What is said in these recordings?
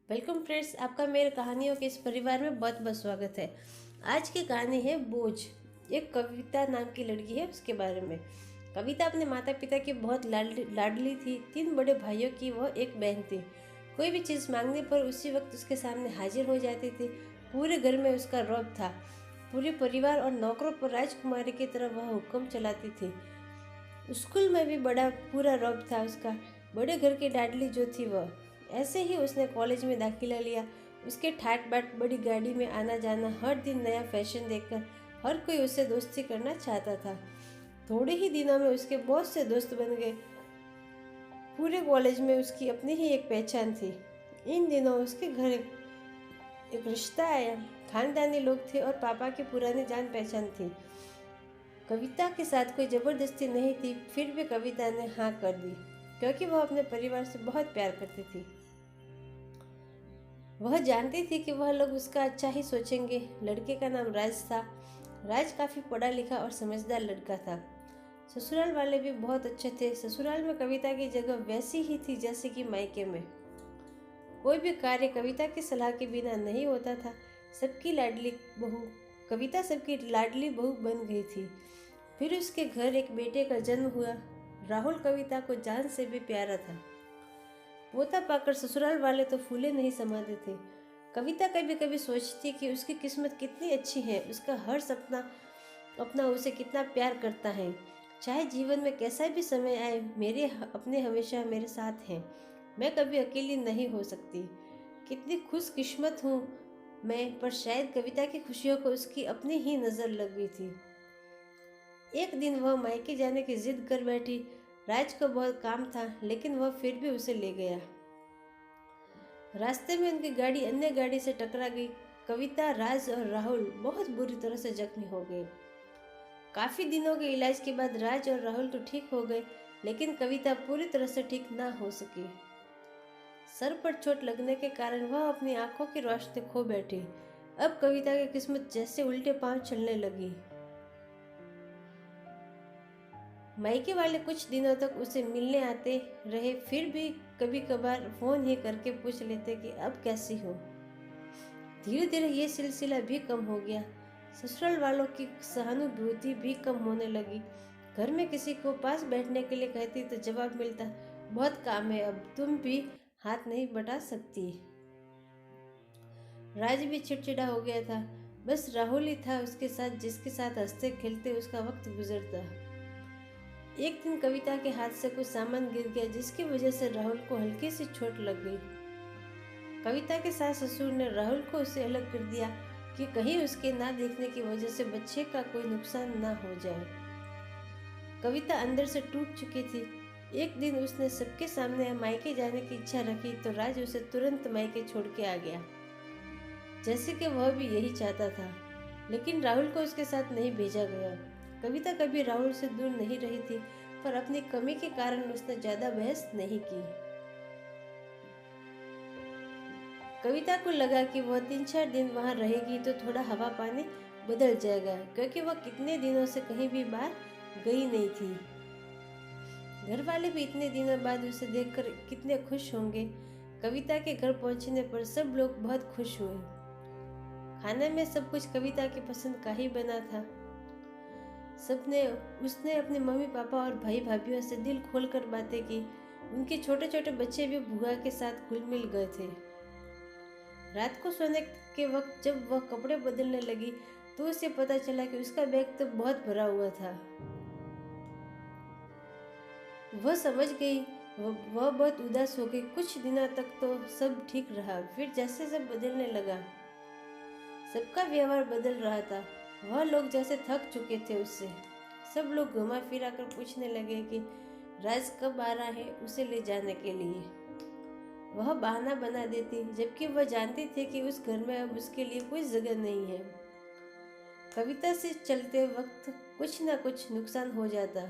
Welcome friends, आपका मेरे कहानियों के इस परिवार में बहुत बहुत स्वागत है। आज की कहानी है बोझ। एक कविता नाम की लड़की है, उसके बारे में। कविता अपने माता पिता की बहुत लाडली थी। 3 बड़े भाइयों की वह एक बहन थी। कोई भी चीज़ मांगने पर उसी वक्त उसके सामने हाजिर हो जाती थी। पूरे घर में उसका रौब था। पूरे परिवार और नौकरों पर राजकुमारी की तरह वह हुक्म चलाती थी। स्कूल में भी बड़ा पूरा रौब था उसका। बड़े घर की लाडली जो थी वह। ऐसे ही उसने कॉलेज में दाखिला लिया। उसके ठाट बाट बड़ी गाड़ी में आना जाना, हर दिन नया फैशन देखकर हर कोई उससे दोस्ती करना चाहता था। थोड़े ही दिनों में उसके बहुत से दोस्त बन गए। पूरे कॉलेज में उसकी अपनी ही एक पहचान थी। इन दिनों उसके घर एक रिश्ता आया। खानदानी लोग थे और पापा की पुरानी जान पहचान थी। कविता के साथ कोई जबरदस्ती नहीं थी, फिर भी कविता ने हाँ कर दी, क्योंकि वह अपने परिवार से बहुत प्यार करती थी। वह जानती थी कि वह लोग उसका अच्छा ही सोचेंगे। लड़के का नाम राज था। राज काफ़ी पढ़ा लिखा और समझदार लड़का था। ससुराल वाले भी बहुत अच्छे थे। ससुराल में कविता की जगह वैसी ही थी जैसे कि मायके में। कोई भी कार्य कविता की सलाह के बिना नहीं होता था। सबकी लाडली बहू कविता सबकी लाडली बहू बन गई थी। फिर उसके घर एक बेटे का जन्म हुआ। राहुल कविता को जान से भी प्यारा था। पोता पाकर ससुराल वाले तो फूले नहीं समाते थे। कविता कभी कभी सोचती कि उसकी किस्मत कितनी अच्छी है। उसका हर सपना अपना उसे कितना प्यार करता है। चाहे जीवन में कैसा भी समय आए, मेरे अपने हमेशा मेरे साथ हैं। मैं कभी अकेली नहीं हो सकती। कितनी खुशकिस्मत हूँ मैं। पर शायद कविता की खुशियों को उसकी अपनी ही नज़र लग गई थी। एक दिन वह मायके जाने की जिद कर बैठी। राज को बहुत काम था, लेकिन वह फिर भी उसे ले गया। रास्ते में उनकी गाड़ी अन्य गाड़ी से टकरा गई। कविता, राज और राहुल बहुत बुरी तरह से जख्मी हो गए। काफी दिनों के इलाज के बाद राज और राहुल तो ठीक हो गए, लेकिन कविता पूरी तरह से ठीक ना हो सकी। सर पर चोट लगने के कारण वह अपनी आंखों की रोशनी खो बैठी। अब कविता की किस्मत जैसे उल्टे पांव चलने लगी। मायके वाले कुछ दिनों तक उसे मिलने आते रहे, फिर भी कभी कभार फोन ही करके पूछ लेते कि अब कैसी हो। धीरे धीरे ये सिलसिला भी कम हो गया। ससुराल वालों की सहानुभूति भी कम होने लगी। घर में किसी को पास बैठने के लिए कहती तो जवाब मिलता, बहुत काम है, अब तुम भी हाथ नहीं बटा सकती। राज भी चिड़चिड़ा हो गया था। बस राहुल ही था उसके साथ, जिसके साथ हंसते खेलते उसका वक्त गुजरता। एक दिन कविता के हाथ से कुछ सामान गिर गया, जिसकी वजह से राहुल को हल्की सी चोट लग गई। कविता के सास ससुर ने राहुल को उससे अलग कर दिया कि कहीं उसके ना देखने की वजह से बच्चे का कोई नुकसान ना हो जाए। कविता अंदर से टूट चुकी थी। एक दिन उसने सबके सामने मायके जाने की इच्छा रखी तो राज उसे तुरंत मायके छोड़ के आ गया, जैसे कि वह भी यही चाहता था। लेकिन राहुल को उसके साथ नहीं भेजा गया। कविता कभी राहुल से दूर नहीं रही थी, पर अपनी कमी के कारण उसने ज्यादा बहस नहीं की। कविता को लगा कि वह 3-4 दिन वहां रहेगी तो थोड़ा हवा पानी बदल जाएगा, क्योंकि वह कितने दिनों से कहीं भी बाहर गई नहीं थी। घर वाले भी इतने दिनों बाद उसे देखकर कितने खुश होंगे। कविता के घर पहुंचने पर सब लोग बहुत खुश हुए। खाने में सब कुछ कविता की पसंद का ही बना था। उसने अपने मम्मी पापा और भाई भाभीयों से दिल खोलकर बातें की। उनके छोटे छोटे बच्चे भी बुआ के साथ घुल मिल गए थे। रात को सोने के वक्त जब वह कपड़े बदलने लगी तो उसे पता चला कि उसका बैग तो बहुत भरा हुआ था। वह समझ गई। वह बहुत उदास हो गई। कुछ दिनों तक तो सब ठीक रहा, फिर जैसे सब बदलने लगा। सबका व्यवहार बदल रहा था। वह लोग जैसे थक चुके थे उससे। सब लोग घुमा फिरा कर पूछने लगे कि राज कब आ रहा है उसे ले जाने के लिए। वह बहाना बना देती, जबकि वह जानती थी कि उस घर में अब उसके लिए कोई जगह नहीं है। कविता से चलते वक्त कुछ न कुछ नुकसान हो जाता।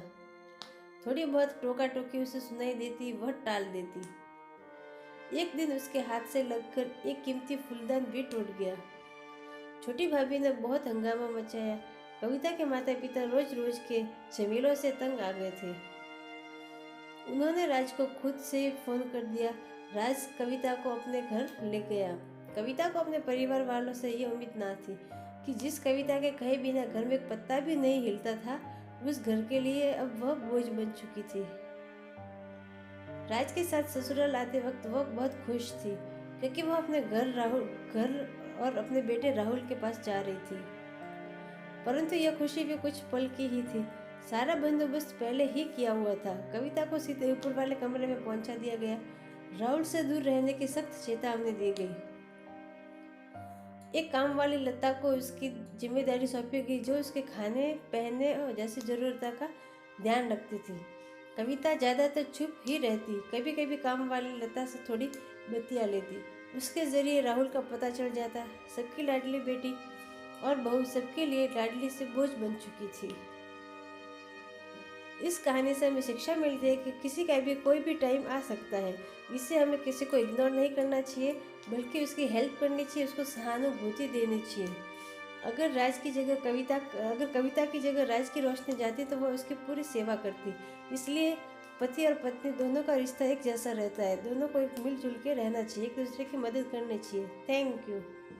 थोड़ी बहुत टोका टोकी उसे सुनाई देती, वह टाल देती। एक दिन उसके हाथ से लगकर एक कीमती फूलदान भी टूट गया। छोटी भाभी ने बहुत हंगामा मचाया। कविता के माता पिता रोज रोज के झमेलों से तंग आ गए थे। उन्होंने राज को खुद से फोन कर दिया। राज कविता को अपने घर ले गया। कविता को अपने परिवार वालों से ये उम्मीद ना थी कि जिस कविता के कहे बिना घर में एक पत्ता भी नहीं हिलता था, उस घर के लिए अब वह बोझ बन चुकी थी। राज के साथ ससुराल आते वक्त वह बहुत खुश थी, क्योंकि वह अपने घर और अपने बेटे राहुल के पास जा रही थी। परंतु यह खुशी भी कुछ पल की ही थी। सारा बंदोबस्त पहले ही किया हुआ था। कविता को सीधे ऊपर वाले कमरे में पहुंचा दिया गया। राहुल से दूर रहने की सख्त चेतावनी दी गई। एक काम वाली लता को उसकी जिम्मेदारी सौंपी गई, जो उसके खाने पहनने और जैसी जरूरतों का ध्यान रखती थी। कविता ज़्यादातर चुप ही रहती, कभी कभी काम वाली लता से थोड़ी बतिया लेती। उसके जरिए राहुल का पता चल जाता। सबकी लाडली बेटी और बहू सबके लिए लाडली से बोझ बन चुकी थी। इस कहानी से हमें शिक्षा मिलती है कि किसी का भी कोई भी टाइम आ सकता है। इससे हमें किसी को इग्नोर नहीं करना चाहिए, बल्कि उसकी हेल्प करनी चाहिए, उसको सहानुभूति देनी चाहिए। अगर कविता की जगह राज की रोशनी जाती तो वह उसकी पूरी सेवा करती। इसलिए पति और पत्नी दोनों का रिश्ता एक जैसा रहता है। दोनों को मिलजुल के रहना चाहिए, एक दूसरे की मदद करनी चाहिए। Thank you.